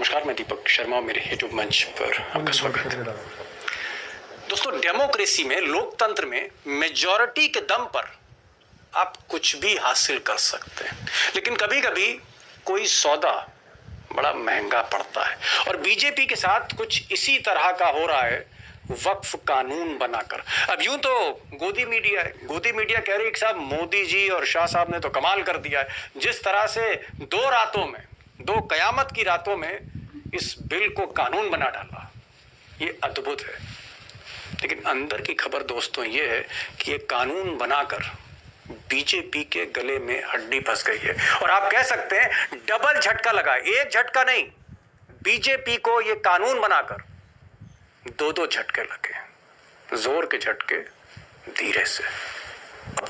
नमस्कार, मैं दीपक शर्मा, मेरे यूट्यूब मंच पर आपका स्वागत है। दोस्तों, डेमोक्रेसी में, लोकतंत्र में मेजॉरिटी के दम पर आप कुछ भी हासिल कर सकते हैं, लेकिन कभी कभी कोई सौदा बड़ा महंगा पड़ता है और बीजेपी के साथ कुछ इसी तरह का हो रहा है, वक्फ कानून बनाकर। अब यूं तो गोदी मीडिया कह रही है कि साहब मोदी जी और शाह साहब ने तो कमाल कर दिया है, जिस तरह से 2 रातों में, 2 कयामत की रातों में इस बिल को कानून बना डाला, ये अद्भुत है। लेकिन अंदर की खबर दोस्तों ये है कि ये कानून बनाकर बीजेपी के गले में हड्डी फंस गई है और आप कह सकते हैं डबल झटका लगा। एक झटका नहीं, बीजेपी को ये कानून बनाकर 2 झटके लगे, जोर के झटके, धीरे से।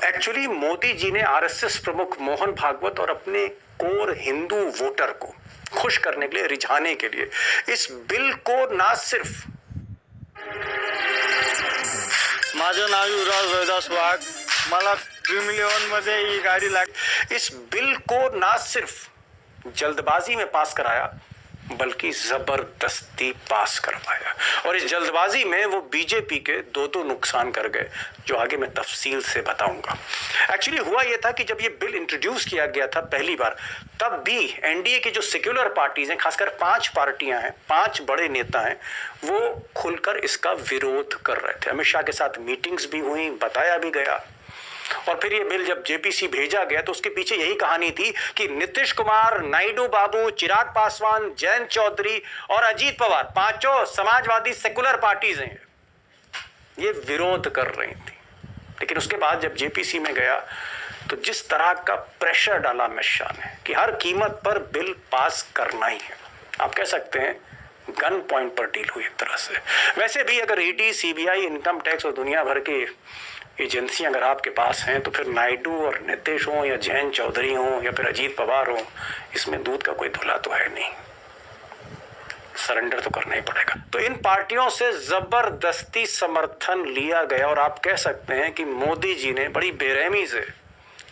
एक्चुअली मोदी जी ने आरएसएस प्रमुख मोहन भागवत और अपने कोर हिंदू वोटर को खुश करने के लिए, रिझाने के लिए इस बिल को ना सिर्फ माझं नाव युवराज रोहिदास वाघ, मला ड्रीम 11 मध्ये ही गाडी इस बिल को ना सिर्फ जल्दबाजी में पास कराया बल्कि जबरदस्ती पास करवाया और इस जल्दबाजी में वो बीजेपी के 2 नुकसान कर गए, जो आगे मैं तफसील से बताऊंगा। एक्चुअली हुआ ये था कि जब ये बिल इंट्रोड्यूस किया गया था पहली बार, तब भी एनडीए के जो सेक्युलर पार्टीज हैं, खासकर 5 पार्टियां हैं, 5 बड़े नेता हैं, वो खुलकर इसका विरोध कर रहे थे। अमित शाह के साथ मीटिंग्स भी हुई, बताया भी गया। और फिर ये बिल जब जेपीसी भेजा गया तो उसके पीछे यही कहानी थी कि नीतीश कुमार, नायडू बाबू, चिराग पासवान, जयंत चौधरी और अजीत पवार, 5 समाजवादी सेकुलर पार्टीज हैं, ये विरोध कर रही थी। लेकिन उसके बाद जब जेपीसी में गया तो जिस तरह का प्रेशर डाला अमित शाह ने कि हर कीमत पर बिल पास करना ही है, आप कह सकते हैं गन पॉइंट पर डील हुई एक तरह से। वैसे भी अगर ईडी, सीबीआई, इनकम टैक्स और दुनिया भर की एजेंसियां अगर आपके पास हैं तो फिर नायडू और नीतीश हो या जयंत चौधरी हो या फिर अजीत पवार हो, इसमें दूध का कोई धुला तो है नहीं, सरेंडर तो करना ही पड़ेगा। तो इन पार्टियों से जबरदस्ती समर्थन लिया गया और आप कह सकते हैं कि मोदी जी ने बड़ी बेरहमी से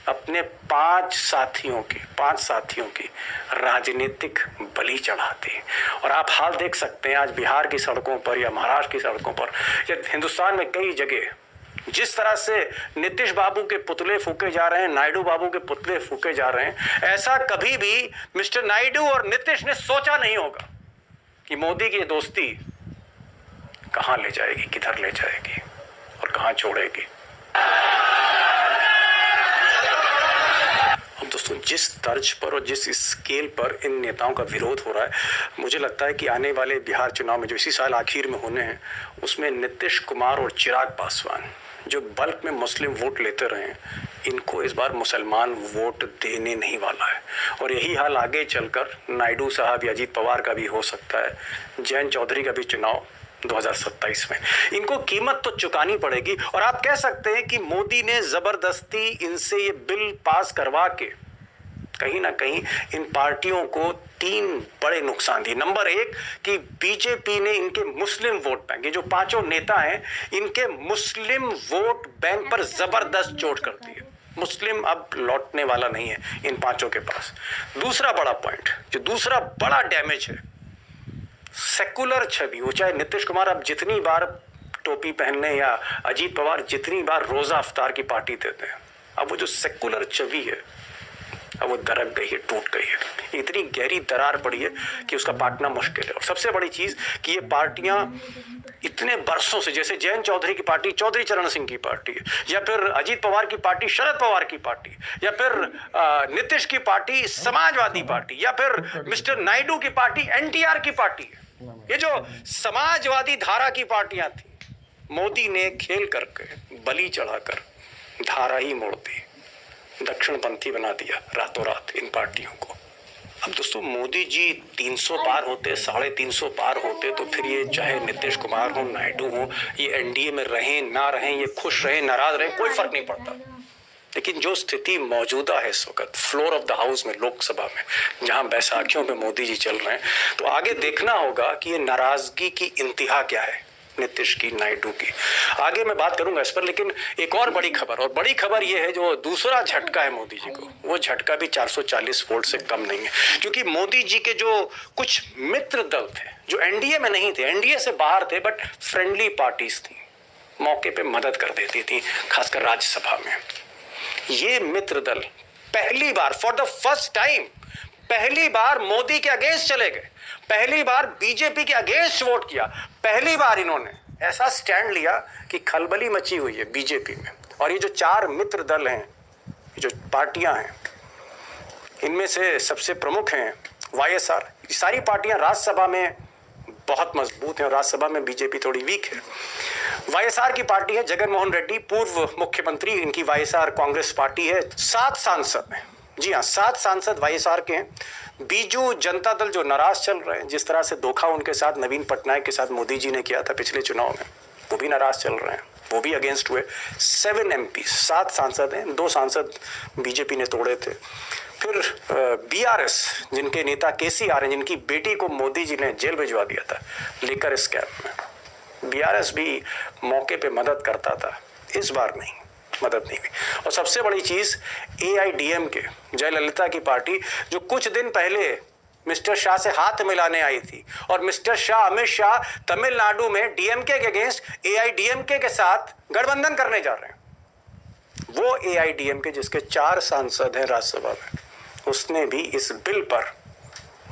अपने 5 साथियों की राजनीतिक बलि चढ़ा दी। और आप हाल देख सकते हैं आज बिहार की सड़कों पर या महाराष्ट्र की सड़कों पर या हिंदुस्तान में कई जगह जिस तरह से नीतीश बाबू के पुतले फूके जा रहे हैं, नायडू बाबू के पुतले फूके जा रहे हैं, ऐसा कभी भी मिस्टर नायडू और नीतीश ने सोचा नहीं होगा कि मोदी की दोस्ती कहां ले जाएगी, किधर ले जाएगी और कहां छोड़ेगी। अब दोस्तों, जिस तर्ज पर और जिस स्केल पर इन नेताओं का विरोध हो रहा है, मुझे लगता है कि आने वाले बिहार चुनाव में जो इसी साल आखिर में होने हैं, उसमें नीतीश कुमार और चिराग पासवान जो बल्क में मुस्लिम वोट लेते रहे हैं, इनको इस बार मुसलमान वोट देने नहीं वाला है। और यही हाल आगे चलकर नायडू साहब या अजीत पवार का भी हो सकता है, जयंत चौधरी का भी चुनाव 2027 में। इनको कीमत तो चुकानी पड़ेगी और आप कह सकते हैं कि मोदी ने जबरदस्ती इनसे ये बिल पास करवा के कहीं ना कहीं इन पार्टियों को 3 बड़े नुकसान दिए। नंबर 1 कि बीजेपी ने इनके मुस्लिम वोट बैंक, ये जो 5 नेता हैं, इनके मुस्लिम वोट बैंक पर जबरदस्त चोट कर दी है। मुस्लिम अब लौटने वाला नहीं है इन 5 के पास। दूसरा बड़ा पॉइंट, जो दूसरा बड़ा डैमेज है, सेकुलर छवि। वो चाहे नीतीश कुमार अब जितनी बार टोपी पहनने या अजीत पवार जितनी बार रोजा अफ्तार की पार्टी देते हैं, अब वो जो सेकुलर छवि है अब वो दरक गई है, टूट गई है। इतनी गहरी दरार पड़ी है कि उसका पाटना मुश्किल है। और सबसे बड़ी चीज कि ये पार्टियां इतने बरसों से, जैसे जयंत चौधरी की पार्टी चौधरी चरण सिंह की पार्टी है, या फिर अजीत पवार की पार्टी शरद पवार की पार्टी, या फिर नीतीश की पार्टी समाजवादी पार्टी, या फिर मिस्टर नायडू की पार्टी एनटीआर की पार्टी है। ये जो समाजवादी धारा की पार्टियां थी, मोदी ने खेल करके, बलि चढ़ाकर धारा ही मोड़ दी, दक्षिणपंथी बना दिया रातों रात इन पार्टियों को। अब दोस्तों, मोदी जी 300 पार होते, 350 पार होते, तो फिर ये चाहे नीतीश कुमार हो, नायडू हो, ये एनडीए में रहें ना रहें, ये खुश रहें नाराज रहें, कोई फर्क नहीं पड़ता। लेकिन जो स्थिति मौजूदा है इस वक्त फ्लोर ऑफ द हाउस में, लोकसभा में, जहां बैसाखियों पे मोदी जी चल रहे हैं, तो आगे देखना होगा कि ये नाराजगी की इंतहा क्या है। नीतीश की, नायडू की। आगे मैं बात करूंगा इस पर, लेकिन एक और बड़ी खबर, और बड़ी खबर यह है जो दूसरा झटका है मोदी जी को, वो झटका भी 440 वोट से कम नहीं है, क्योंकि मोदी जी के जो कुछ मित्र दल थे जो एनडीए में नहीं थे, एनडीए से बाहर थे, बट फ्रेंडली पार्टीज थी, मौके पे मदद कर देती थी, खासकर राज्यसभा में। ये मित्र दल पहली बार, फॉर द फर्स्ट टाइम, पहली बार मोदी के अगेंस्ट चले गए, पहली बार बीजेपी के अगेंस्ट वोट किया, पहली बार इन्होंने ऐसा स्टैंड लिया कि खलबली मची हुई है बीजेपी में। और ये जो 4 मित्र दल हैं, जो पार्टियां हैं, इनमें से सबसे प्रमुख हैं वाईएसआर। सारी पार्टियां राज्यसभा में बहुत मजबूत हैं और राज्यसभा में बीजेपी थोड़ी वीक है। वाईएसआर की पार्टी है जगन मोहन रेड्डी, पूर्व मुख्यमंत्री, इनकी वाईएसआर कांग्रेस पार्टी है। 7 सांसद हैं, जी हाँ 7 सांसद वाईएसआर के हैं। बीजू जनता दल जो नाराज चल रहे हैं, जिस तरह से धोखा उनके साथ नवीन पटनायक के साथ मोदी जी ने किया था पिछले चुनाव में, वो भी नाराज चल रहे हैं, वो भी अगेंस्ट हुए। 7 MP, 7 सांसद हैं, 2 सांसद बीजेपी ने तोड़े थे। फिर बीआरएस, जिनके नेता केसीआर हैं, जिनकी बेटी को मोदी जी ने जेल भिजवा दिया था लेकर स्कैम में, बीआरएस भी मौके पे मदद करता था, इस बार नहीं, मदद नहीं हुई। और सबसे बड़ी चीज AIDMK, जयललिता की पार्टी, जो कुछ दिन पहले मिस्टर शाह से हाथ मिलाने आई थी, और मिस्टर शाह, अमित शाह, तमिलनाडु में डीएमके के अगेंस्ट AIDMK के साथ गठबंधन करने जा रहे हैं। वो AIDMK जिसके 4 सांसद हैं राज्यसभा में, उसने भी इस बिल पर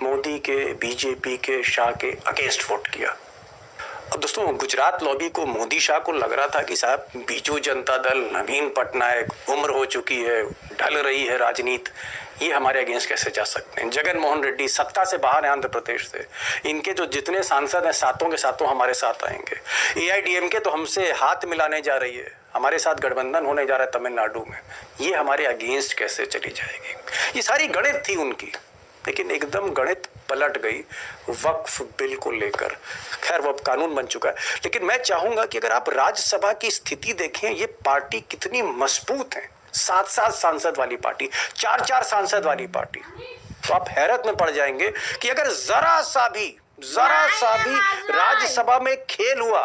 मोदी के, बीजेपी के, शाह के अगेंस्ट वोट किया। अब दोस्तों, गुजरात लॉबी को, मोदी शाह को लग रहा था कि साहब बीजू जनता दल, नवीन पटनायक, उम्र हो चुकी है, ढल रही है राजनीति, ये हमारे अगेंस्ट कैसे जा सकते हैं। जगन मोहन रेड्डी सत्ता से बाहर है आंध्र प्रदेश से, इनके जो जितने सांसद हैं 7 के 7 हमारे साथ आएंगे। AIDMK तो हमसे हाथ मिलाने जा रही है, हमारे साथ गठबंधन होने जा रहा है तमिलनाडु में, ये हमारे अगेंस्ट कैसे चली जाएगी। ये सारी गणित थी उनकी, लेकिन एकदम गणित पलट गई वक्फ बिल को लेकर। खैर वो अब कानून बन चुका है, लेकिन मैं चाहूंगा कि अगर आप राज्यसभा की स्थिति देखें, ये पार्टी कितनी मजबूत है। 7 सांसद वाली पार्टी, 4 सांसद वाली पार्टी, तो आप हैरत में पड़ जाएंगे कि अगर जरा सा भी राज्यसभा में खेल हुआ,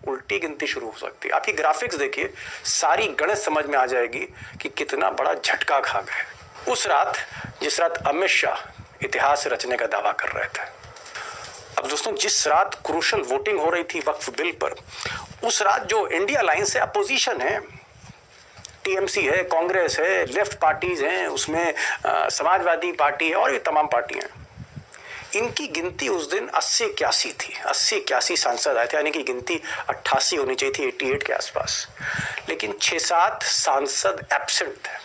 उल्टी गिनती शुरू हो सकती है। आप ये ग्राफिक्स देखिए, सारी गणित समझ में आ जाएगी कि कितना बड़ा झटका खा गए उस रात, जिस रात अमित शाह इतिहास रचने का दावा कर रहे थे। अब दोस्तों, जिस रात क्रूशल वोटिंग हो रही थी वक्फ बिल पर, उस रात जो इंडिया लाइन से अपोजिशन है, TMC है, कांग्रेस है, लेफ्ट पार्टीज हैं, उसमें समाजवादी पार्टी है और ये तमाम पार्टियां, इनकी गिनती उस दिन 80-81 थी। 80-81 सांसद आए थे, यानी कि गिनती 88 होनी चाहिए थी, 88 के आसपास, लेकिन 6-7 सांसद एब्सेंट थे।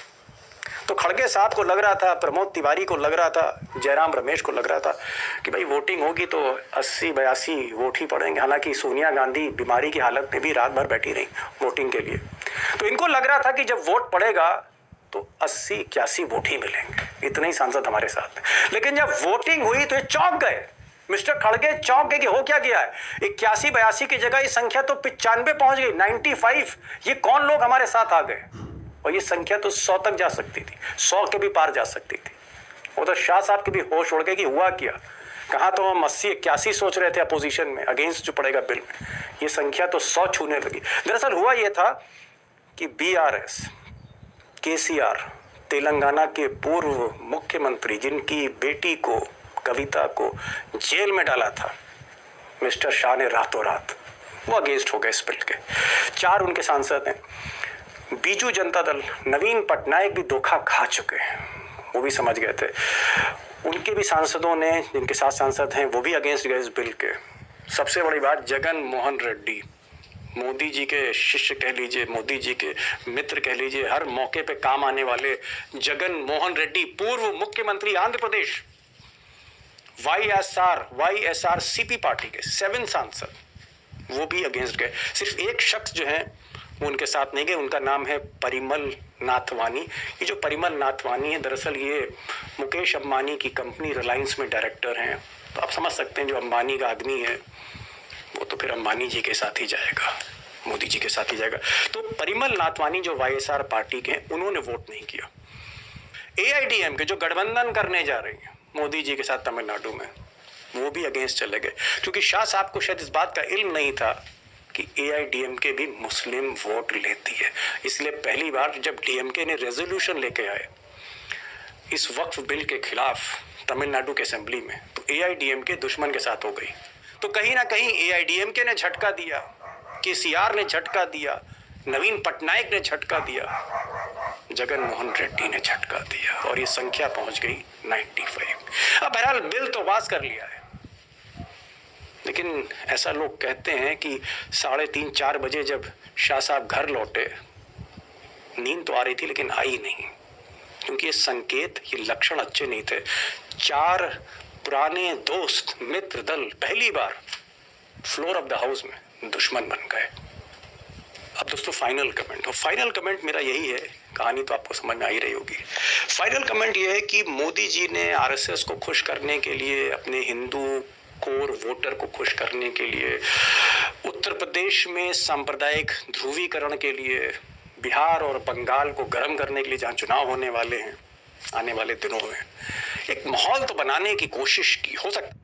तो खड़गे साहब को लग रहा था, प्रमोद तिवारी को लग रहा था, जयराम रमेश को लग रहा था कि भाई वोटिंग होगी तो 80-82 वोट ही पड़ेंगे। हालांकि सोनिया गांधी बीमारी की हालत में भी रात भर बैठी रही वोटिंग के लिए, तो इनको लग रहा था कि जब वोट पड़ेगा तो 80-81 वोट ही मिलेंगे, इतने ही सांसद हमारे साथ हैं। लेकिन जब वोटिंग हुई तो ये चौंक गए, मिस्टर खड़गे चौंक गए कि हो क्या गया है। 81-82 की जगह ये संख्या तो 95 पहुंच गई, 95। ये कौन लोग हमारे साथ आ गए, और ये संख्या तो 100 तक जा सकती थी, 100 के भी पार जा सकती थी। वो तो शाह साहब के भी होश उड़ गए कि हुआ क्या। कहाँ तो हम 80-81 सोच रहे थे अपोजिशन में, अगेंस्ट जो पड़ेगा बिल में, ये संख्या तो 100 छूने लगी। दरअसल हुआ ये था कि BRS, KCR, तेलंगाना के पूर्व मुख्यमंत्री, जिनकी बेटी को, कविता को जेल में डाला था मिस्टर शाह ने रातों रात, वो अगेंस्ट हो गए इस बिल के। 4 उनके सांसद हैं। बीजू जनता दल, नवीन पटनायक भी धोखा खा चुके हैं, वो भी समझ गए थे। उनके भी सांसदों ने, जिनके 7 सांसद हैं, वो भी अगेंस्ट गए इस बिल के। सबसे बड़ी बात, जगन मोहन रेड्डी, मोदी जी के शिष्य कह लीजिए, मोदी जी के मित्र कह लीजिए, हर मौके पे काम आने वाले जगन मोहन रेड्डी, पूर्व मुख्यमंत्री आंध्र प्रदेश, YSR CP पार्टी के 7 सांसद, वो भी अगेंस्ट गए। सिर्फ एक शख्स जो है वो उनके साथ नहीं गए, उनका नाम है परिमल नाथवानी। ये जो परिमल नाथवानी है, दरअसल ये मुकेश अंबानी की कंपनी रिलायंस में डायरेक्टर हैं। तो आप समझ सकते हैं जो अंबानी का आदमी है वो तो फिर अंबानी जी के साथ ही जाएगा, मोदी जी के साथ ही जाएगा। तो परिमल नाथवानी जो YSR पार्टी के हैं, उन्होंने वोट नहीं किया। AIDMK जो गठबंधन करने जा रही है मोदी जी के साथ तमिलनाडु में, वो भी अगेंस्ट चले गए, क्योंकि शाह साहब को शायद इस बात का इल्म नहीं था कि AIDMK भी मुस्लिम वोट लेती है। इसलिए पहली बार जब DMK ने रेजोल्यूशन लेके आए इस वक्फ बिल के खिलाफ तमिलनाडु के असेंबली में, तो AIDMK दुश्मन के साथ हो गई। तो कहीं ना कहीं AIDMK ने झटका दिया, KCR ने झटका दिया, नवीन पटनायक ने झटका दिया, जगन मोहन रेड्डी ने झटका दिया, और ये संख्या पहुंच गई 95। अब बहरहाल बिल तो पास कर लिया है, लेकिन ऐसा लोग कहते हैं कि 3:30-4 बजे जब शाह साहब घर लौटे, नींद तो आ रही थी लेकिन आई नहीं, क्योंकि ये संकेत, ये लक्षण अच्छे नहीं थे। 4 पुराने दोस्त मित्र दल पहली बार फ्लोर ऑफ द हाउस में दुश्मन बन गए। अब दोस्तों फाइनल कमेंट, और फाइनल कमेंट मेरा यही है, कहानी तो आपको समझ में आ ही रही होगी। फाइनल कमेंट ये है कि मोदी जी ने RSS को खुश करने के लिए, अपने हिंदू कोर वोटर को खुश करने के लिए, उत्तर प्रदेश में सांप्रदायिक ध्रुवीकरण के लिए, बिहार और बंगाल को गर्म करने के लिए जहाँ चुनाव होने वाले हैं आने वाले दिनों में, एक माहौल तो बनाने की कोशिश की। हो सकता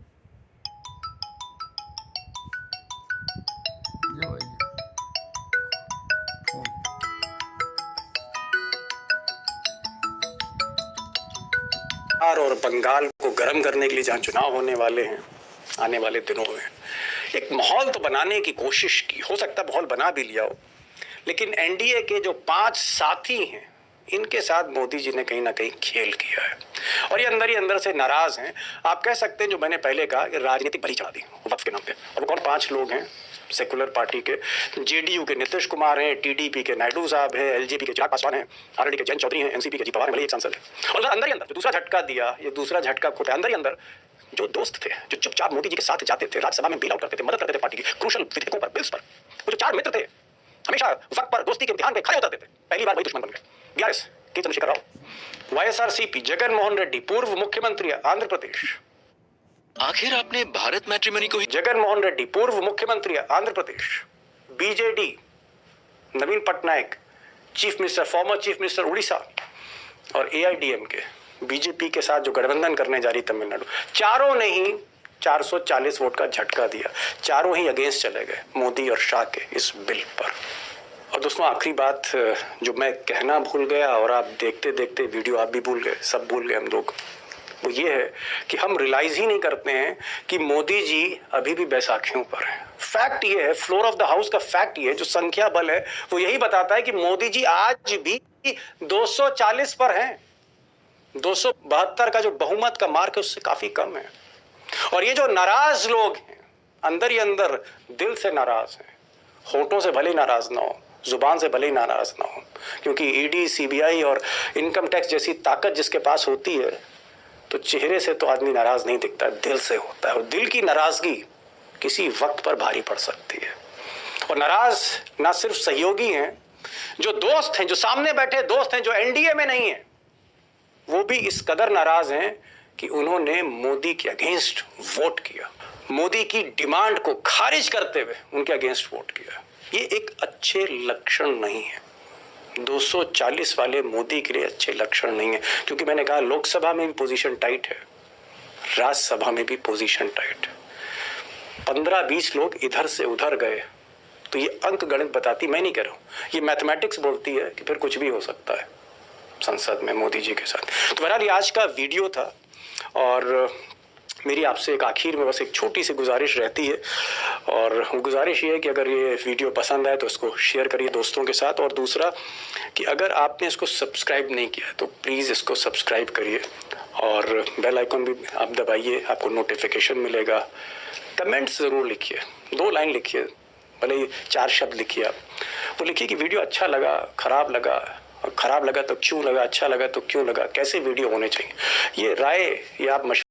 बिहार और बंगाल को गर्म करने के लिए जहाँ चुनाव होने वाले हैं आने वाले दिनों में, एक माहौल तो बनाने की कोशिश की। हो सकता है माहौल बना भी लिया हो, लेकिन NDA के जो 5 साथी हैं, इनके साथ मोदी जी ने कहीं ना कहीं खेल किया है, और ये अंदर ही अंदर से नाराज हैं। आप कह सकते हैं, जो मैंने पहले कहा, कि राजनीतिक बलि चढ़ा दी वक्फ के नाम पे। और वो कौन 5 लोग हैं? सेकुलर पार्टी के JDU के नीतीश कुमार हैं, TDP के नायडू साहब हैं, LJP के चिराग पासवान हैं, RLD के जयंत चौधरी हैं, NCP के अजीत पवार हैं, एक सांसद है। और अंदर ही अंदर जो दूसरा झटका दिया, ये दूसरा झटका खोटा, अंदर ही अंदर जो दोस्त थे, जो चुपचाप मोदी जी के साथ जाते थे, राज्यसभा में बिल आउट करते थे, मदद करते थे पार्टी की क्रूशल विधेयकों पर, बिल्स पर, वो जो 4 मित्र थे, हमेशा वक्त पर दोस्ती के इम्तिहान पे खड़े होते थे, पहली बार वही दुश्मन बन गए। BRS के चंद्रशेखर राव, YSRCP जगन मोहन रेड्डी, पूर्व मुख्यमंत्री आंध्र प्रदेश। आखिर आपने भारत मैट्रिमोनी को ही जगन मोहन रेड्डी, पूर्व मुख्यमंत्री Andhra Pradesh. BJD Naveen Patnaik, chief minister, former chief minister Orissa. और AIDMK BJP के साथ जो गठबंधन करने जा रही तमिलनाडु, चारों ने ही 440 वोट का झटका दिया, चारों ही अगेंस्ट चले गए मोदी और शाह के इस बिल पर। और दोस्तों आखिरी बात जो मैं कहना भूल गया, और आप देखते देखते वीडियो आप भी भूल गए, सब भूल गए हम लोग, वो ये है कि हम रियलाइज ही नहीं करते हैं कि मोदी जी अभी भी बैसाखियों पर हैं। फैक्ट ये है, फ्लोर ऑफ द हाउस का फैक्ट ये है, जो संख्या बल है वो यही बताता है कि मोदी जी आज भी 240 पर हैं। 272 का जो बहुमत का मार्क है उससे काफी कम है। और ये जो नाराज लोग हैं, अंदर ही अंदर दिल से नाराज हैं, होठों से भले नाराज ना हो, जुबान से भले ही नाराज ना हो, क्योंकि ED CBI और इनकम टैक्स जैसी ताकत जिसके पास होती है, तो चेहरे से तो आदमी नाराज नहीं दिखता, दिल से होता है। और दिल की नाराजगी किसी वक्त पर भारी पड़ सकती है। और नाराज ना सिर्फ सहयोगी हैं, जो दोस्त हैं, जो सामने बैठे दोस्त हैं, जो NDA में नहीं है, वो भी इस कदर नाराज हैं कि उन्होंने मोदी के अगेंस्ट वोट किया, मोदी की डिमांड को खारिज करते हुए उनके अगेंस्ट वोट किया। ये एक अच्छे लक्षण नहीं है, 240 वाले मोदी के लिए अच्छे लक्षण नहीं है, क्योंकि मैंने कहा लोकसभा में भी पोजीशन टाइट है, राज्यसभा में भी पोजीशन टाइट है। 15-20 लोग इधर से उधर गए, तो ये अंक गणित बताती, मैं नहीं कह रहा हूँ, ये मैथमेटिक्स बोलती है कि फिर कुछ भी हो सकता है संसद में मोदी जी के साथ। तो बहरहाल ये आज का वीडियो था, और मेरी आपसे एक आखिर में बस एक छोटी सी गुजारिश रहती है, और वो गुजारिश ये है कि अगर ये वीडियो पसंद आए तो इसको शेयर करिए दोस्तों के साथ, और दूसरा कि अगर आपने इसको सब्सक्राइब नहीं किया तो प्लीज़ इसको सब्सक्राइब करिए, और बेल आइकन भी आप दबाइए, आपको नोटिफिकेशन मिलेगा। कमेंट्स ज़रूर लिखिए, 2 लाइन लिखिए, भले ही 4 शब्द लिखिए आप, वो लिखिए कि वीडियो अच्छा लगा, ख़राब लगा, और ख़राब लगा तो क्यों लगा, अच्छा लगा तो क्यों लगा, कैसे वीडियो होने चाहिए। ये राय, ये आप मशवरा